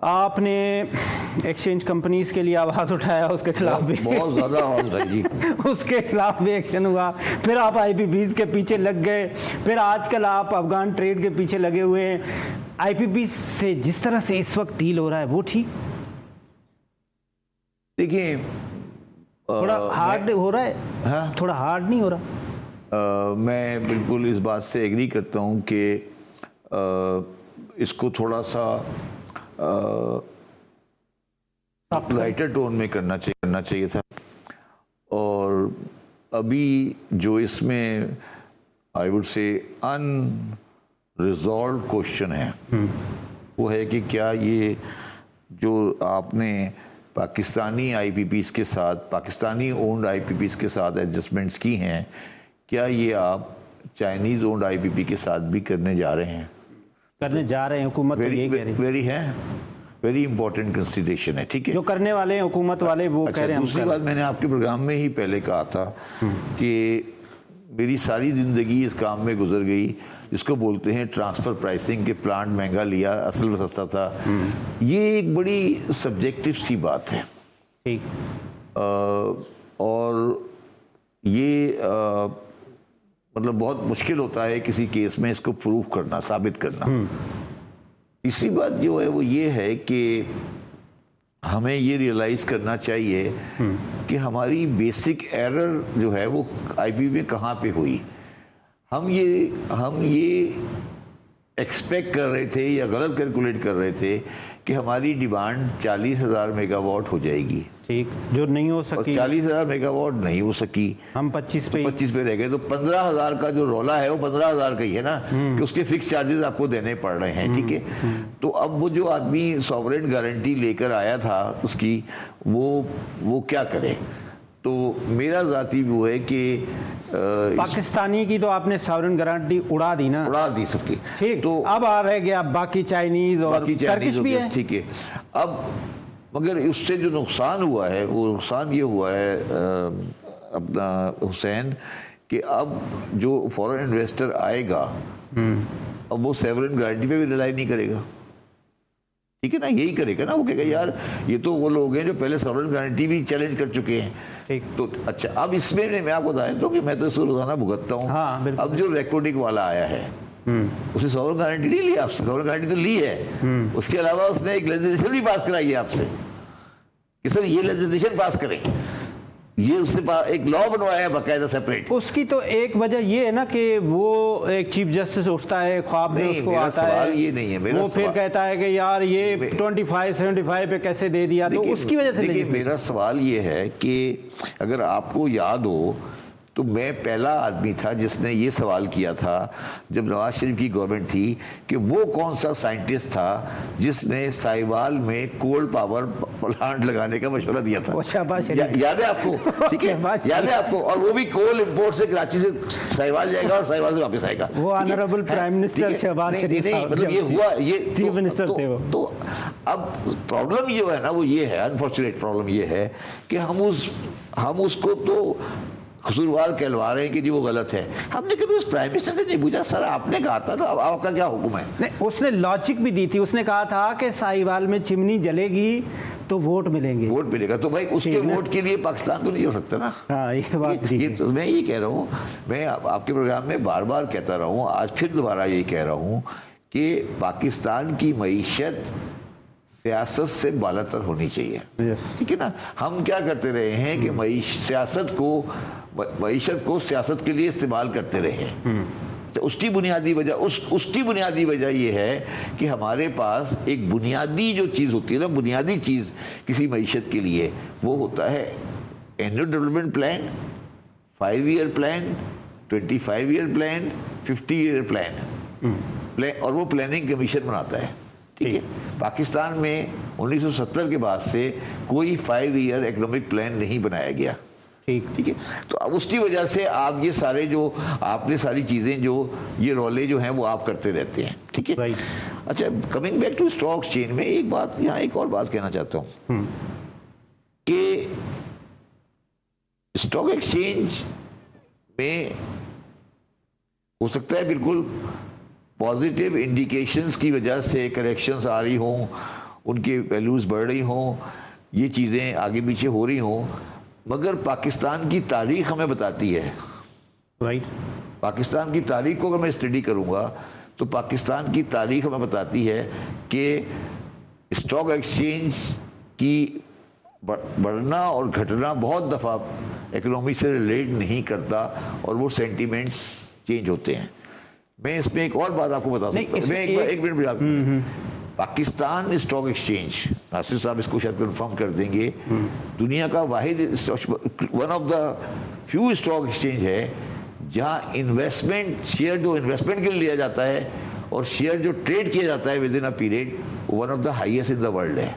आपने exchange companies के लिए आवाज़ उठाया, उसके खिलाफ भी बहुत ज़्यादा आवाज़ उठाई जी। उसके खिलाफ भी एक्शन हुआ, फिर आप आईपीपीज के पीछे लग गए, फिर आजकल आप अफगान ट्रेड के पीछे लगे हुए हैं। आईपीपीज से जिस तरह से इस वक्त डील हो रहा है वो ठीक? देखिए थोड़ा हार्ड हो रहा है। हाँ? थोड़ा हार्ड नहीं हो रहा? मैं बिल्कुल इस बात से एग्री करता हूँ कि इसको थोड़ा सा लाइटर टोन में करना चाहिए था। और अभी जो इसमें I would say unresolved question है वो है कि क्या ये जो आपने पाकिस्तानी आईपीपीज के साथ, पाकिस्तानी ओन्ड आईपीपीज के साथ एडजस्टमेंट्स की हैं, क्या ये आप चाइनीज ओन्ड आईपीपी के साथ भी करने जा रहे हैं? हुकूमत यही कह रही है। वेरी इंपॉर्टेंट कंसिडरेशन है, ठीक है। जो करने वाले हैं हुकूमत वाले वो कह रहे हैं। दूसरी बात, मैंने आपके प्रोग्राम में ही पहले कहा था कि मेरी सारी ज़िंदगी इस काम में गुजर गई जिसको बोलते हैं ट्रांसफ़र प्राइसिंग के, प्लांट महंगा लिया, असल में सस्ता था। ये एक बड़ी सब्जेक्टिव सी बात है, ठीक। और ये मतलब बहुत मुश्किल होता है किसी केस में इसको प्रूफ करना, साबित करना। तीसरी बात जो है वो ये है कि हमें ये रियलाइज करना चाहिए कि हमारी बेसिक एरर जो है वो आईपीपी में कहाँ पे हुई। हम ये एक्सपेक्ट कर रहे थे या गलत कैलकुलेट कर रहे थे कि हमारी डिमांड 40,000 मेगावाट हो जाएगी, ठीक, जो नहीं हो सकी। 40,000 मेगावाट नहीं हो सकी, हम 25 पे रह गए। तो 15,000 का जो रौला है वो 15,000 का ही है ना, कि उसके फिक्स चार्जेस आपको देने पड़ रहे हैं, ठीक है। तो अब वो जो आदमी सॉवरेन गारंटी लेकर आया था उसकी, वो क्या करे? तो मेरा जाती वो है कि पाकिस्तानी की तो आपने सॉवरेन गारंटी उड़ा दी ना, उड़ा दी सबकी, ठीक। तो अब आ रह गया बाकी चाइनीज और टर्किश भी है, ठीक है। अब मगर उससे जो नुकसान हुआ है वो नुकसान ये हुआ है अपना हुसैन, कि अब जो फॉरेन इन्वेस्टर आएगा अब वो सॉवरेन गारंटी पे भी रिलाई नहीं करेगा, ठीक है ना। यही करेगा ना, वो कहेगा यार ये तो वो लोग हैं जो पहले सॉवरेन गारंटी भी चैलेंज कर चुके हैं, ठीक। तो अच्छा, अब इसमें मैं आपको बताया तो कि मैं तो इसको रोजाना भुगतता हूँ। हाँ, अब जो रेकॉर्डिंग वाला आया है उसने सॉवरेन गारंटी नहीं ली आपसे, सॉवरेन गारंटी तो ली है, उसके अलावा उसने एक लेजिस्लेशन भी पास कराई है आपसे कि सर ये लेजिस्लेशन पास करें, ये उसने एक लॉ बनवाया है बाकायदा सेपरेट। उसकी तो एक वजह ये है ना कि वो एक चीफ जस्टिस उठता है, ख्वाब में उसको आता है, ये नहीं है मेरा, वो फिर कहता है कि यार ये 25-75 पे कैसे दे दिया, तो उसकी वजह से। देखिए मेरा सवाल ये है कि अगर आपको याद हो तो मैं पहला आदमी था जिसने ये सवाल किया था जब नवाज शरीफ की गवर्नमेंट थी कि वो कौन सा साइंटिस्ट था जिसने साहिवाल में कोल पावर प्लांट लगाने का मशवरा दिया था। याद है आपको? ठीक है, याद है आपको? और वो भी कोल इंपोर्ट से कराची से साहिवाल जाएगा और साहिवाल से वापस आएगा। वो ऑनरेबल प्राइम मिनिस्टर शहबाज शरीफ, मतलब ये हुआ, ये चीफ मिनिस्टर थे वो। तो अब प्रॉब्लम ये है ना, वो ये है, अनफॉर्चुनेट प्रॉब्लम ये है कि हम उसको तो कसूरवार कहलवा रहे हैं कि जी वो गलत है। हमने कभी उस प्राइम मिनिस्टर से नहीं पूछा सर आपने कहा था तो अब आपका क्या हुक्म है? नहीं, उसने लॉजिक भी दी थी, उसने कहा था कि साहिवाल में चिमनी जलेगी तो वोट मिलेंगे, वोट मिलेगा। तो भाई उसके वोट के लिए पाकिस्तान तो नहीं चल सकता ना। हाँ, ये बात ये तो मैं ये कह रहा हूँ, मैं आपके प्रोग्राम में बार बार कहता रहा हूँ, आज फिर दोबारा ये कह रहा हूँ कि पाकिस्तान की मईशत सियासत से बालातर होनी चाहिए, ठीक है ना। हम क्या करते रहे हैं कि मईशत को सियासत के लिए इस्तेमाल करते रहे हैं। तो उसकी बुनियादी वजह ये है कि हमारे पास एक बुनियादी जो चीज़ होती है ना, बुनियादी चीज़ किसी मईशत के लिए वो होता है annual development plan, 5 year plan, 25 year plan, 50 year plan, और वो प्लानिंग कमीशन बनाता है, ठीक है। पाकिस्तान में 1970 के बाद से कोई 5 ईयर इकोनॉमिक प्लान नहीं बनाया गया, ठीक है। तो अब उसकी वजह से आप ये सारे जो आपने सारी चीज़ें जो ये रोले जो हैं वो आप करते रहते हैं, ठीक है। अच्छा, coming back to stock exchange में एक बात, यहाँ एक और बात कहना चाहता हूँ कि स्टॉक एक्सचेंज में हो सकता है बिल्कुल पॉजिटिव इंडिकेशंस की वजह से करेक्शंस आ रही हों उनके वैल्यूज़ बढ़ रही हों, ये चीज़ें आगे पीछे हो रही हों, मगर पाकिस्तान की तारीख हमें बताती है, राइट, पाकिस्तान की तारीख को अगर मैं स्टडी करूँगा तो पाकिस्तान की तारीख हमें बताती है कि स्टॉक एक्सचेंज की बढ़ना और घटना बहुत दफ़ा इकोनॉमी से रिलेट नहीं करता और वो सेंटीमेंट्स चेंज होते हैं। मैं इसमें एक और बात आपको बता सकता हूँ, मैं एक मिनट बता, पाकिस्तान स्टॉक एक्सचेंज, नासिर साहब इसको शायद कंफर्म कर देंगे, दुनिया का वाहिद one of the few stock exchange है जहाँ इन्वेस्टमेंट शेयर जो इन्वेस्टमेंट के लिए लिया जाता है और शेयर जो ट्रेड किया जाता है with in a period, one of the highest in the world है।